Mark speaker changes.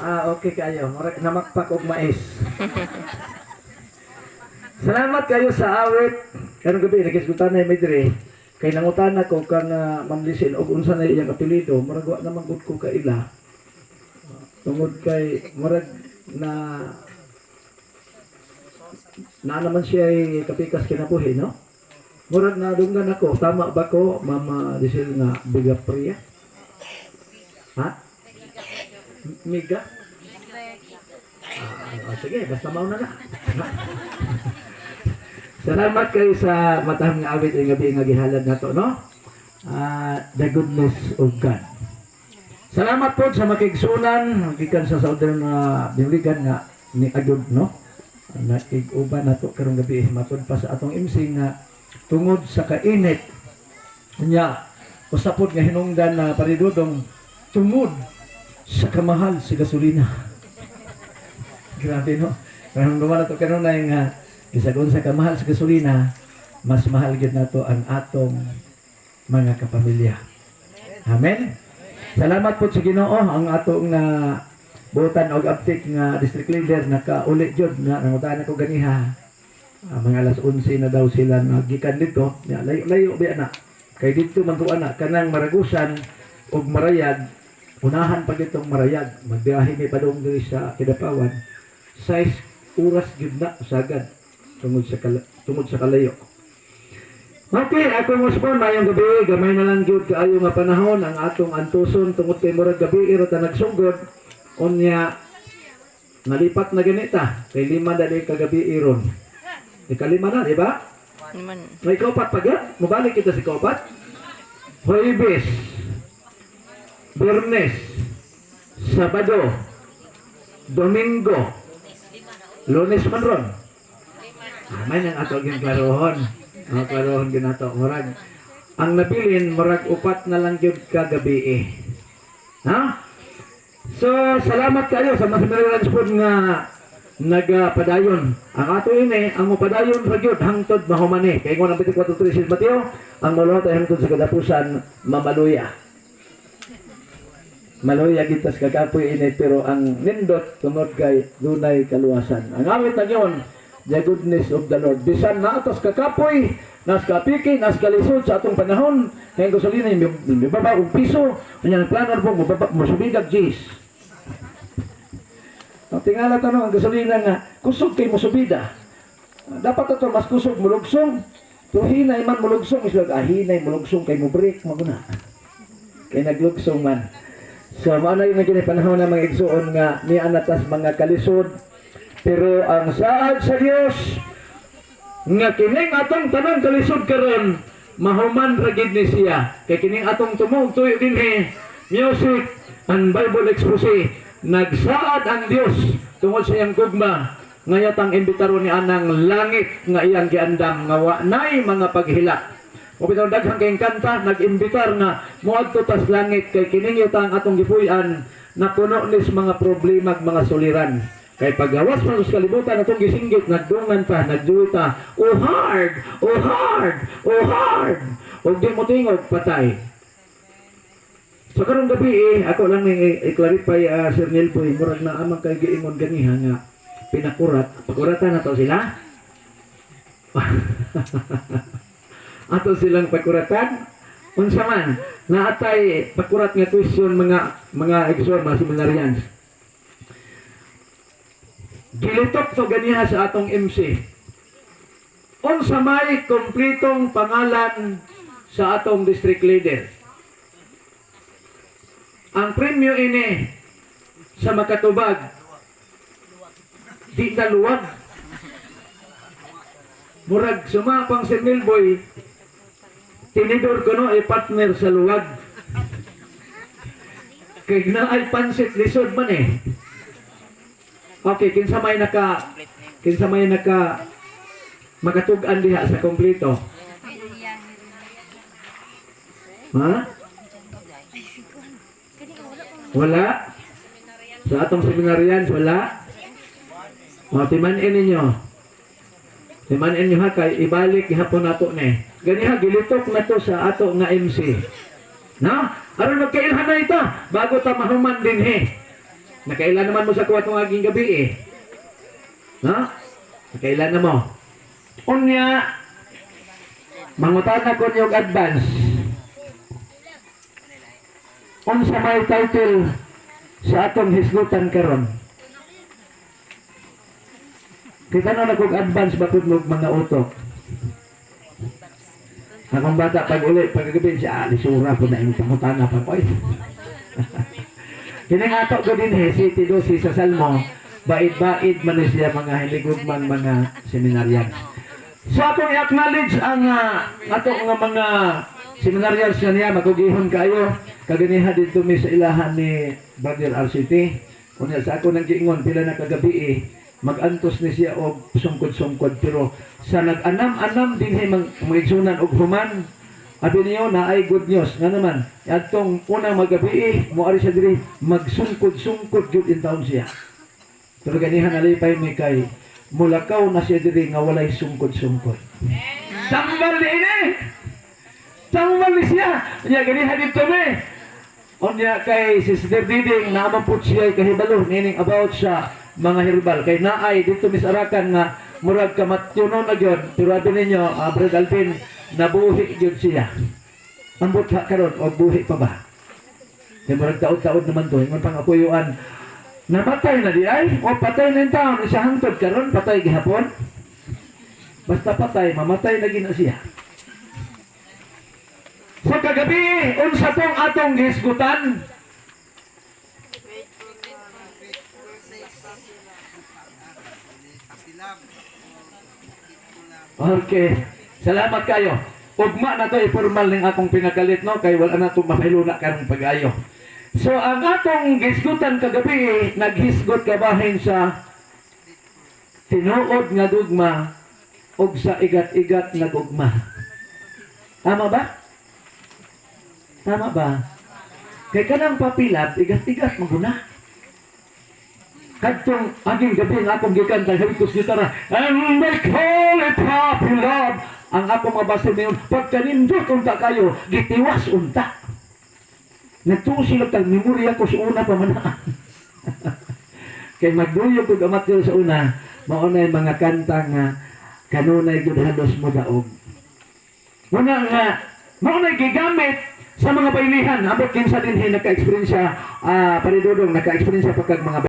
Speaker 1: Okay kayo. Murag namakpak og mais. Salamat kayo sa awit. Karong gabi nakisgutan na midre. Kay nangutan ako kang Ma'am Lisil og unsa na iyang apelyido, murag wa naman gud ko kaila. Tungod kay murag na naman siya ay kapikas kinabuhi, no? Murag na dunggan ako. Tama ba ko, Mama Lisil nga biga priya? Ha? Miga? Sige, basta mauna na. Salamat kayo sa matahang nga awit ay gabi nga gihalad na to, no? The goodness of God. Salamat po sa makigsunan, gikan sa Southern Biligan nga ni Agud, no? Nakig-uban na to karong gabi, matod pa sa atong MC nga tungod sa kainit niya, usapod nga hinungdan na paridodong tungod sa kamahal si gasolina. Grabe, no? Karong duman na to karon na yung isagon sa kamahal sa gasolina, mas mahal gid nato ang atong mga kapamilya. Amen. Salamat po sa Ginoo ang atong butan og update nga district leader nakauli jud nga nangutan ko ganiha. Mga alas 11 na daw sila nagikan dito. Layo ba na? Kay dito man to ana kanang Maragusan ug Marayag. Unahan pa gitong Marayag. Magbiyahe mi padung diri sa Kidapawan. 6 oras gid na sagad tungod sa kalayo. Okay, ako mo spon mayong gabi, gamay na lang gyud kaayo nga panahon ang atong antuson tungod kay murag gabi iro ta nagsugod unya nalipat na ganita kay 5 dali kagabi iron. Ikalima na, di ba? May kaupat pa gud, mabalik kita si kaupat. Huwebes, Biyernes, Sabado, Domingo, Lunes man ron. May nang ato yung klarohon. Klarohon ginato. Murag. Ang nabilin, murag upat na lang yun kagabi eh. Ha? So, salamat kayo sa mas merilan spod nga nagpadayon. Ang ato ini, ang mapadayon ragyod hangtod mahumani. Kaya ng 24:3 Mateo, ang maluhat ay hangtod sa kadapusan mamaluya. Maluya gitas kakapoy ini, pero ang nindot tunod kay dunay kaluwasan. Ang awit na yun, the goodness of the Lord. Bisan na atas kakapoy, nas kapiki, nas kalisod sa atong panahon, kaya gasolina yung baba og piso, kanya nagplanar po, musubidag Jis. Ang tingala tanong, ang gasolina nga, kusog kay musubida. Dapat ito, mas kusog mulugsong. To hinay man mulugsong, islag, hinay mulugsong kay mubreak, maguna. Kay naglugsong man. So, maana yung naging panahon ng mga igsuon nga, ni anatas mga kalisod. Pero ang saad sa Dios nga kining atong tanang kalisod karon mahuman ra gid ni siya. Kay kining atong tumog tuyo dinhi music and Bible expose nagsaad ang Dios tungod sa iyang gugma nga yatang imbitaron ni anang langit nga iyang giandam nga wa nay mga paghila. O bitaw daghang kay kanta nag-imbitar nga moadto tas langit kay kining yatang atong gipuy-an napuno nis mga problema ug mga suliran. Kay paggawas man sa kalibutan atong gisinggit nagdungan pa nagduta oh hard oh hard oh hard og di mo tingog patay. So karong gabi ako lang i-clarify Sir Nelboy murag na amang kay giingon ganiha nga pinakurat pakuratan nato sila. Ato silang pakuratan unsa man naatay pakurat nga question mga igsoon mga seminarians. Gilitok to ganiha sa atong MC. Unsa may kompletong pangalan sa atong district leader. Ang premyo ini sa makatubag di na luwag. Murag sumapang si Milboy tinidor ko no ay partner sa luwag. Kaya na ay pansit lisod man eh. Okay, kinsa may makatug-an diha sa kompleto. Ha? Wala? Sa atong seminaryan, wala? O, timanin ninyo. Timanin ninyo ha, kay ibalik ihapon nato ni. Ganiha, gilitok na to sa ato nga MC. Na? Aron magkailhan na ito, bago ta mahuman din he. Nakailan naman mo sa kuwat ng aging gabi eh. No? Nakailan na mo. Unya, mangutana ko niyong advance. Unsa may title sa atong hisgutan karon. Kita na kong advance bakit mo mga utok. Akong bata pag uli, pagkagabi siya, lisura po na yung pangutana pa ko eh. Kinangato ko din si Tidosi sa Salmo, bait-bait man siya mga hiligugmang mga seminaryan. So akong i-acknowledge ang ato nga mga seminaryans niya, magugihon kayo, kaganiha dito mi sa ilahan ni Brother RCT. Kunya sa ako nang giingon, pila na kagabi eh, mag-antos ni siya og sungkod-sungkod, pero sa nag-anam-anam din mga igsunan og human, abi niyo na ay good news nga naman atong unang magabi mo ari siya diri magsungkod-sungkod jud in taon siya. Pero ganihan alipay mi kay mulakaw na siya diri nga walay sungkod-sungkod. Tambal ini. Tambal ni siya. Nya ganihan dito mi. Onya kay Sister Diding na mampud siya kahibalo meaning about sa mga herbal kay naay dito misarakan nga murag kamatyonon na gyud pero abi ninyo Brother Alvin nabuhi gyud siya. Ambot ha karon og buhi pa ba? Kay murag taod-taod naman to, ingon pang akuyuan. Namatay na di ay o patay na yung taon siya hangtod karon patay gihapon. Basta patay, mamatay na gina siya. So kagabi, unsa tong atong gihisgutan? Okay. Salamat kayo. Ugma na to formal ning akong pinakalit no kay wala na to mapahiluna karong pag-ayo. So ang atong gisgutan kagabi naghisgot kabahin sa tinuod nga dugma ug sa igat-igat nga gugma. Tama ba? Tama ba? Kay kanang papilat igat-igat maguna. Kadtong aging gabi nga akong gikanta halitos gitara and they call it happy love. Ang akong mabasa ngayon, pagkanindot unta kayo, gitiwas unta. Nagtuo sila tag memorya ko sa una pamanaan. Kay magduyog ko gamat ko sa una, maunay mga kanta nga kanunay gud halos mo daog. Muna nga, maunay gigamit sa mga bailihan. Abot kinsa dinhi naka-eksperyensya, paridodong naka-eksperyensya pagkag mga